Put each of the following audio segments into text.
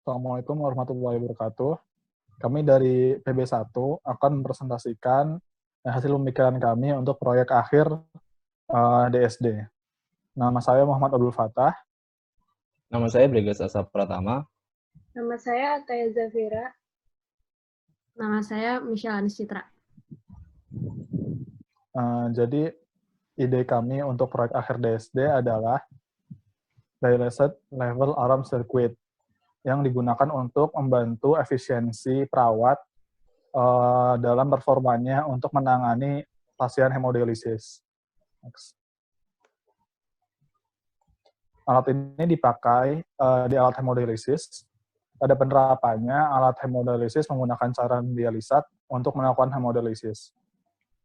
Assalamualaikum warahmatullahi wabarakatuh. Kami dari PB1 akan mempresentasikan hasil pemikiran kami untuk proyek akhir DSD. Nama saya Muhammad Abdul Fattah. Nama saya Bregas Asap Pratama. Nama saya Ataya Zafira. Nama saya Michelle Anis Citra. Jadi, ide kami untuk proyek akhir DSD adalah Dilated Level Alarm Circuit yang digunakan untuk membantu efisiensi perawat dalam performanya untuk menangani pasien hemodialisis. Next. Alat ini dipakai di alat hemodialisis. Pada penerapannya, alat hemodialisis menggunakan cairan dialisat untuk melakukan hemodialisis.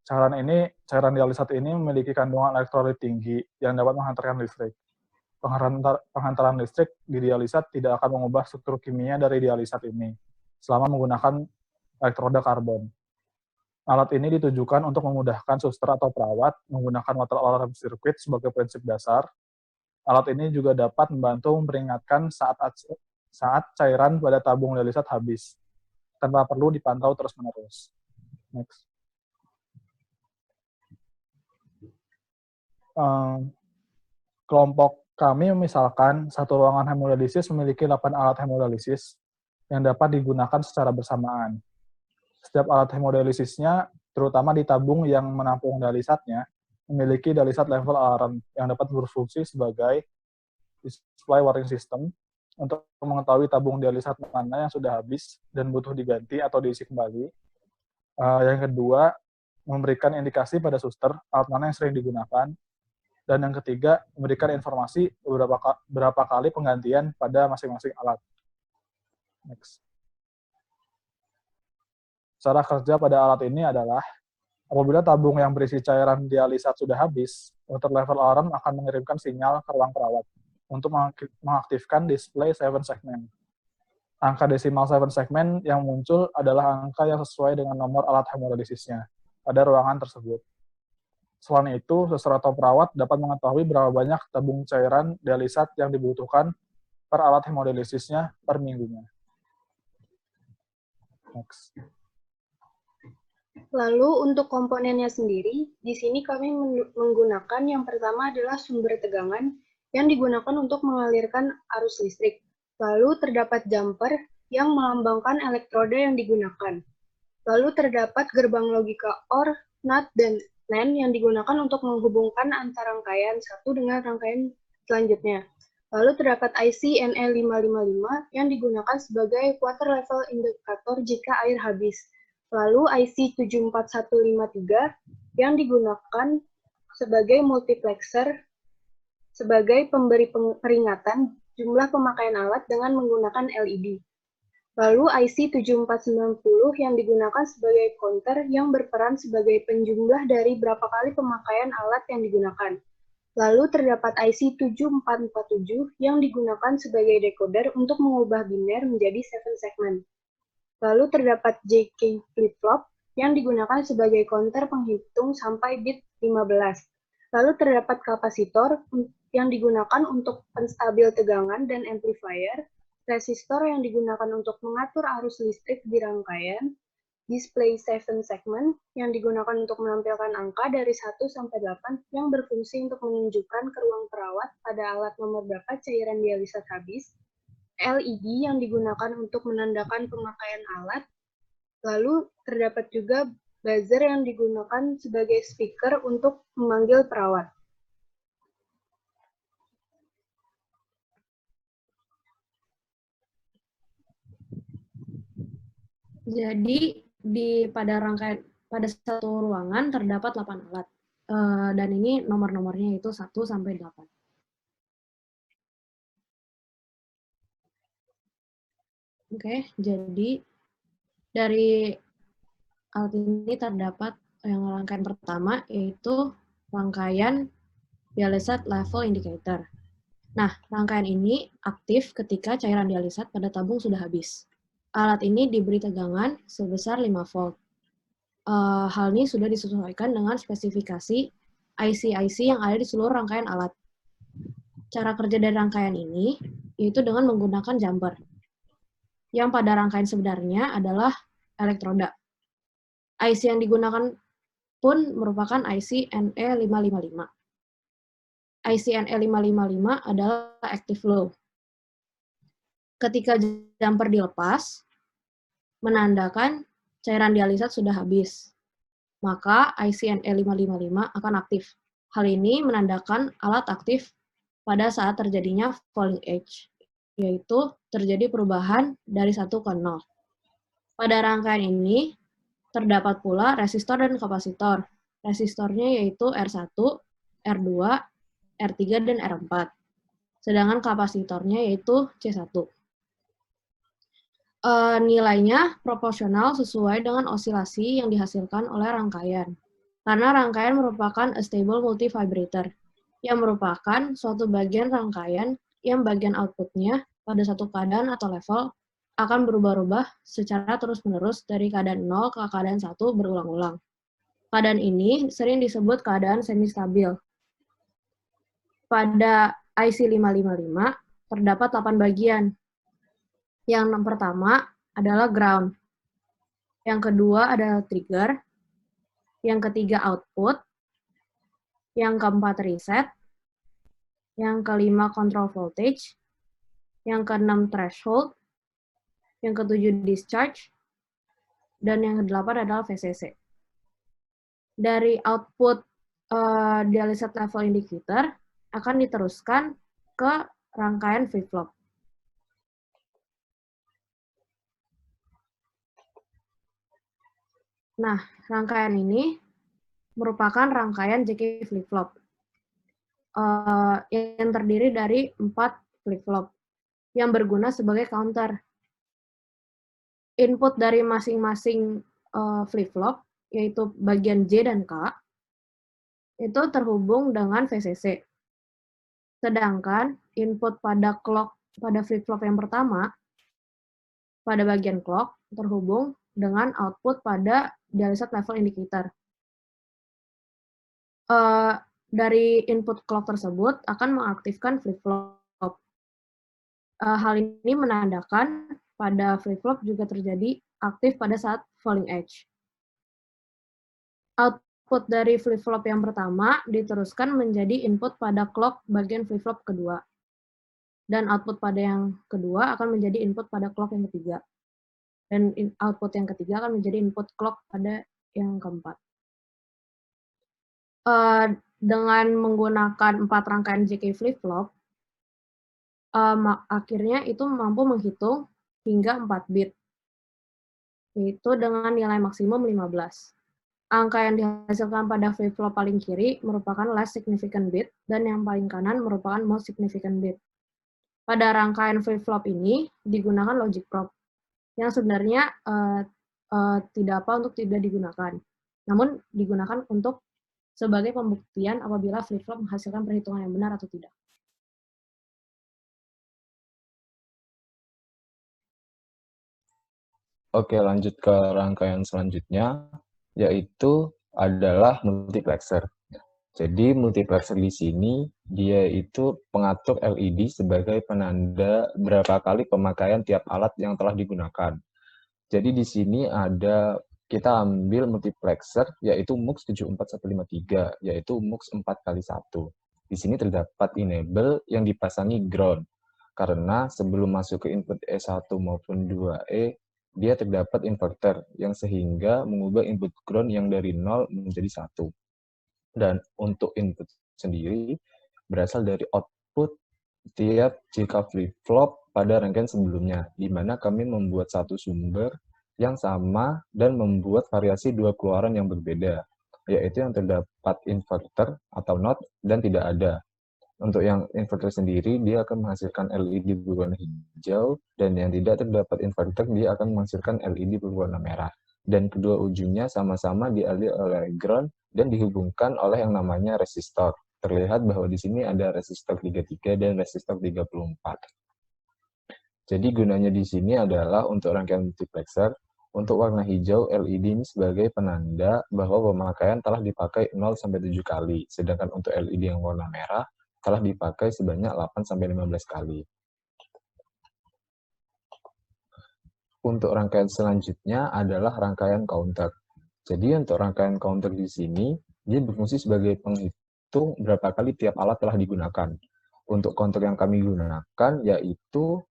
Cairan dialisat ini memiliki kandungan elektrolit tinggi yang dapat menghantarkan listrik. Penghantaran listrik di dialisat tidak akan mengubah struktur kimia dari dialisat ini selama menggunakan elektroda karbon. Alat ini ditujukan untuk memudahkan suster atau perawat menggunakan water alarm circuit sebagai prinsip dasar. Alat ini juga dapat membantu memperingatkan saat cairan pada tabung dialisat habis, tanpa perlu dipantau terus-menerus. Next. Kelompok kami misalkan satu ruangan hemodialisis memiliki 8 alat hemodialisis yang dapat digunakan secara bersamaan. Setiap alat hemodialisisnya, terutama di tabung yang menampung dialisatnya, memiliki dialisat level alarm yang dapat berfungsi sebagai display warning system untuk mengetahui tabung dialisat mana yang sudah habis dan butuh diganti atau diisi kembali. Yang kedua, memberikan indikasi pada suster alat mana yang sering digunakan. Dan yang ketiga, memberikan informasi berapa kali penggantian pada masing-masing alat. Next. Cara kerja pada alat ini adalah, apabila tabung yang berisi cairan dialisat sudah habis, water level alarm akan mengirimkan sinyal ke ruang perawat untuk mengaktifkan display 7 segment. Angka desimal 7 segment yang muncul adalah angka yang sesuai dengan nomor alat hemodialisisnya pada ruangan tersebut. Selain itu, suster atau perawat dapat mengetahui berapa banyak tabung cairan dialisat yang dibutuhkan per alat hemodialisisnya per minggunya. Next. Lalu untuk komponennya sendiri, di sini kami menggunakan yang pertama adalah sumber tegangan yang digunakan untuk mengalirkan arus listrik. Lalu terdapat jumper yang melambangkan elektroda yang digunakan. Lalu terdapat gerbang logika OR, NOT, dan NAND yang digunakan untuk menghubungkan antara rangkaian satu dengan rangkaian selanjutnya. Lalu terdapat IC NE555 yang digunakan sebagai water level indicator jika air habis. Lalu IC 74153 yang digunakan sebagai multiplexer sebagai pemberi peringatan jumlah pemakaian alat dengan menggunakan LED. Lalu IC 7490 yang digunakan sebagai counter yang berperan sebagai penjumlah dari berapa kali pemakaian alat yang digunakan. Lalu terdapat IC 7447 yang digunakan sebagai decoder untuk mengubah biner menjadi 7 segment. Lalu terdapat JK flip-flop yang digunakan sebagai counter penghitung sampai bit 15. Lalu terdapat kapasitor yang digunakan untuk penstabil tegangan dan amplifier, resistor yang digunakan untuk mengatur arus listrik di rangkaian, display 7 segment yang digunakan untuk menampilkan angka dari 1 sampai 8 yang berfungsi untuk menunjukkan ke ruang perawat pada alat nomor berapa cairan dialisat habis, LED yang digunakan untuk menandakan pemakaian alat, lalu terdapat juga buzzer yang digunakan sebagai speaker untuk memanggil perawat. Jadi pada satu ruangan terdapat 8 alat. Dan ini nomor-nomornya itu 1 sampai 8. Oke, jadi dari alat ini terdapat yang rangkaian pertama yaitu rangkaian dialisat level indicator. Nah, rangkaian ini aktif ketika cairan dialisat pada tabung sudah habis. Alat ini diberi tegangan sebesar 5 volt. Hal ini sudah disesuaikan dengan spesifikasi IC-IC yang ada di seluruh rangkaian alat. Cara kerja dari rangkaian ini yaitu dengan menggunakan jumper. yang pada rangkaian sebenarnya adalah elektroda. IC yang digunakan pun merupakan IC NE555. IC NE555 adalah active low. Ketika jumper dilepas, menandakan cairan dialisat sudah habis. Maka IC NE555 akan aktif. Hal ini menandakan alat aktif pada saat terjadinya falling edge, yaitu terjadi perubahan dari 1 ke 0. Pada rangkaian ini, terdapat pula resistor dan kapasitor. Resistornya yaitu R1, R2, R3, dan R4. Sedangkan kapasitornya yaitu C1. Nilainya proporsional sesuai dengan osilasi yang dihasilkan oleh rangkaian. Karena rangkaian merupakan a stable multivibrator, yang merupakan suatu bagian rangkaian yang bagian outputnya pada satu keadaan atau level akan berubah-ubah secara terus-menerus dari keadaan 0 ke keadaan 1 berulang-ulang. Keadaan ini sering disebut keadaan semi-stabil. Pada IC 555 terdapat 8 bagian. Yang pertama adalah ground. Yang kedua adalah trigger. Yang ketiga output. Yang keempat reset. Yang kelima control voltage. Yang keenam threshold. Yang ketujuh discharge. Dan yang kedelapan adalah VCC. Dari output dialysis level indicator akan diteruskan ke rangkaian flip-flop. Nah, rangkaian ini merupakan rangkaian JK flip-flop yang terdiri dari 4 flip-flop yang berguna sebagai counter. Input dari masing-masing flip-flop, yaitu bagian J dan K, itu terhubung dengan VCC. Sedangkan input pada flip-flop yang pertama, pada bagian clock, terhubung dengan output pada dialysis level indicator. Dari input clock tersebut akan mengaktifkan flip-flop. Hal ini menandakan pada flip-flop juga terjadi aktif pada saat falling edge. Output dari flip-flop yang pertama diteruskan menjadi input pada clock bagian flip-flop kedua. Dan output pada yang kedua akan menjadi input pada clock yang ketiga. Dan output yang ketiga akan menjadi input clock pada yang keempat. Dengan menggunakan 4 rangkaian JK flip-flop, akhirnya itu mampu menghitung hingga 4 bit, yaitu dengan nilai maksimum 15. Angka yang dihasilkan pada flip-flop paling kiri merupakan less significant bit, dan yang paling kanan merupakan most significant bit. Pada rangkaian flip-flop ini digunakan logic probe, yang sebenarnya tidak apa untuk tidak digunakan, namun digunakan untuk sebagai pembuktian apabila flip-flop menghasilkan perhitungan yang benar atau tidak. Oke, lanjut ke rangkaian selanjutnya, yaitu adalah multiplexer. Jadi multiplexer di sini, dia itu pengatur LED sebagai penanda berapa kali pemakaian tiap alat yang telah digunakan. Jadi di sini ada, kita ambil multiplexer, yaitu MUX 74153, yaitu MUX 4x1. Di sini terdapat enable yang dipasangi ground, karena sebelum masuk ke input E1 maupun 2E, dia terdapat inverter, yang sehingga mengubah input ground yang dari 0 menjadi 1. Dan untuk input sendiri berasal dari output tiap JK flip-flop pada rangkaian sebelumnya, di mana kami membuat satu sumber yang sama dan membuat variasi 2 keluaran yang berbeda, yaitu yang terdapat inverter atau not dan tidak ada. Untuk yang inverter sendiri, dia akan menghasilkan LED berwarna hijau, dan yang tidak terdapat inverter, dia akan menghasilkan LED berwarna merah. Dan kedua ujungnya sama-sama dialiri oleh ground dan dihubungkan oleh yang namanya resistor. Terlihat bahwa di sini ada resistor 33 dan resistor 34. Jadi gunanya di sini adalah untuk rangkaian multiplexer, untuk warna hijau LED ini sebagai penanda bahwa pemakaian telah dipakai 0-7 kali, sedangkan untuk LED yang warna merah telah dipakai sebanyak 8-15 kali. untuk rangkaian selanjutnya adalah rangkaian counter. Jadi untuk rangkaian counter di sini, dia berfungsi sebagai penghitung berapa kali tiap alat telah digunakan. Untuk counter yang kami gunakan yaitu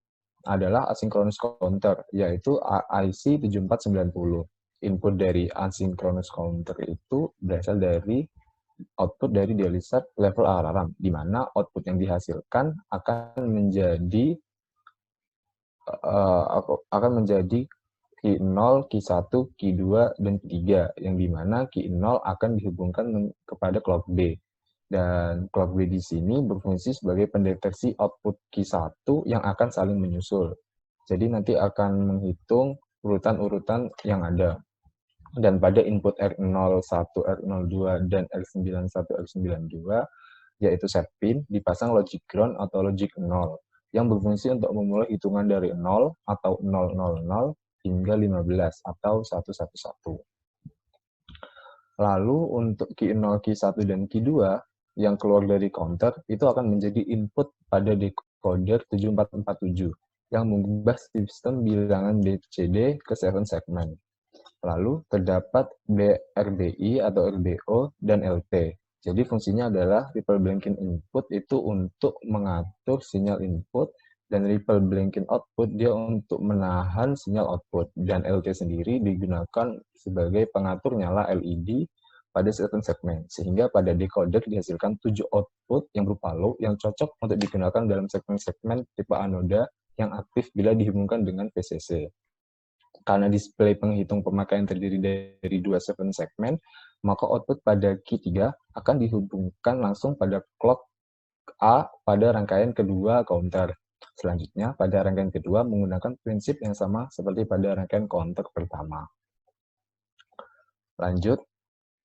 adalah asynchronous counter, yaitu IC 7490. Input dari asynchronous counter itu berasal dari output dari dialysat level alarm, di mana output yang dihasilkan akan menjadi Q0, Q1, Q2, dan Q3, yang dimana Q0 akan dihubungkan kepada clock B. Dan clock B di sini berfungsi sebagai pendeteksi output Q1 yang akan saling menyusul. Jadi nanti akan menghitung urutan-urutan yang ada. Dan pada input R01, R02, dan R91, R92, yaitu set pin, dipasang logic ground atau logic 0, yang berfungsi untuk memulai hitungan dari 0 atau 000 hingga 15 atau 111. Lalu untuk Q0, Q1, dan Q2 yang keluar dari counter itu akan menjadi input pada decoder 7447 yang mengubah sistem bilangan BCD ke 7 segmen. Lalu terdapat RBI atau RBO dan LT. Jadi fungsinya adalah ripple blanking input itu untuk mengatur sinyal input, dan ripple blanking output dia untuk menahan sinyal output, dan LT sendiri digunakan sebagai pengatur nyala LED pada certain segmen, sehingga pada decoder dihasilkan 7 output yang berupa low yang cocok untuk digunakan dalam segmen-segmen tipe anoda yang aktif bila dihubungkan dengan VCC. Karena display penghitung pemakaian terdiri dari 2 segmen, maka output pada Q3 akan dihubungkan langsung pada clock A pada rangkaian kedua counter. Selanjutnya, pada rangkaian kedua menggunakan prinsip yang sama seperti pada rangkaian counter pertama. Lanjut,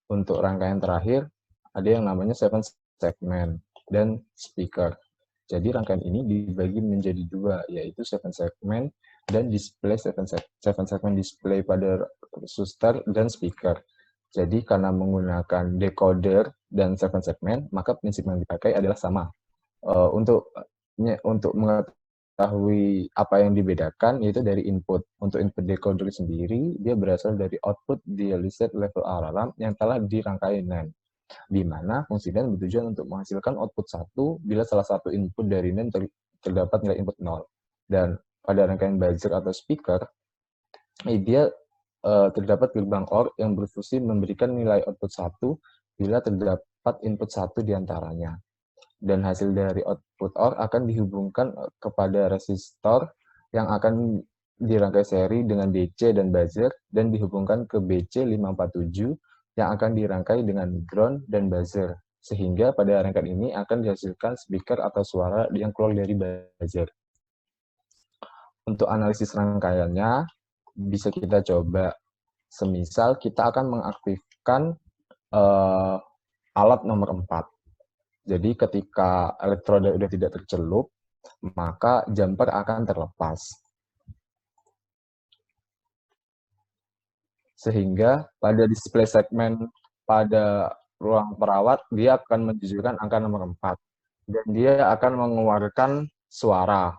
untuk rangkaian terakhir, ada yang namanya 7 segmen dan speaker. Jadi rangkaian ini dibagi menjadi 2, yaitu 7 segmen dan display 7 segmen display pada resistor dan speaker. Jadi karena menggunakan decoder dan 7 segmen, maka prinsip yang dipakai adalah sama. Untuk mengetahui apa yang dibedakan, yaitu dari input. Untuk input decoder sendiri, dia berasal dari output dialysat level alarm yang telah dirangkai NAND, di mana fungsi NAND bertujuan untuk menghasilkan output 1 bila salah satu input dari NAND terdapat nilai input 0. Dan pada rangkaian buzzer atau speaker, dia terdapat gerbang OR yang berfungsi memberikan nilai output 1 bila terdapat input 1 diantaranya. Dan hasil dari output OR akan dihubungkan kepada resistor yang akan dirangkai seri dengan DC dan buzzer, dan dihubungkan ke BC547 yang akan dirangkai dengan ground dan buzzer, sehingga pada rangkaian ini akan dihasilkan speaker atau suara yang keluar dari buzzer. Untuk analisis rangkaiannya, bisa kita coba. Semisal kita akan mengaktifkan alat nomor 4. Jadi ketika elektroda sudah tidak tercelup, maka jumper akan terlepas. Sehingga pada display segmen pada ruang perawat, dia akan menunjukkan angka nomor 4. Dan dia akan mengeluarkan suara.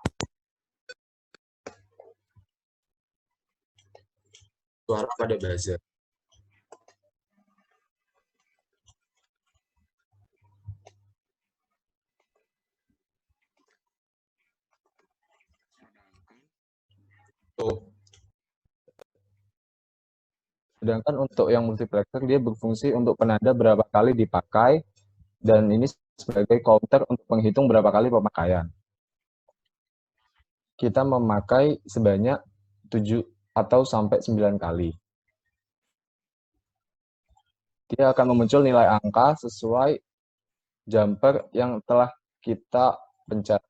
Suara pada buzzer. Sedangkan untuk yang multiplexer, dia berfungsi untuk penanda berapa kali dipakai, dan ini sebagai counter untuk menghitung berapa kali pemakaian. Kita memakai sebanyak 7 atau sampai 9 kali. Dia akan memuncul nilai angka sesuai jumper yang telah kita pencet.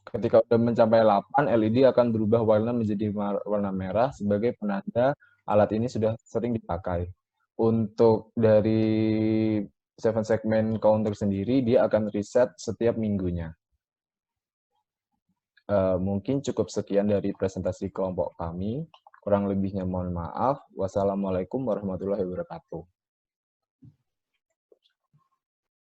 Ketika sudah mencapai 8, LED akan berubah warna menjadi warna merah sebagai penanda alat ini sudah sering dipakai. Untuk dari 7 segmen counter sendiri, dia akan reset setiap minggunya. Mungkin cukup sekian dari presentasi kelompok kami. Kurang lebihnya mohon maaf. Wassalamualaikum warahmatullahi wabarakatuh.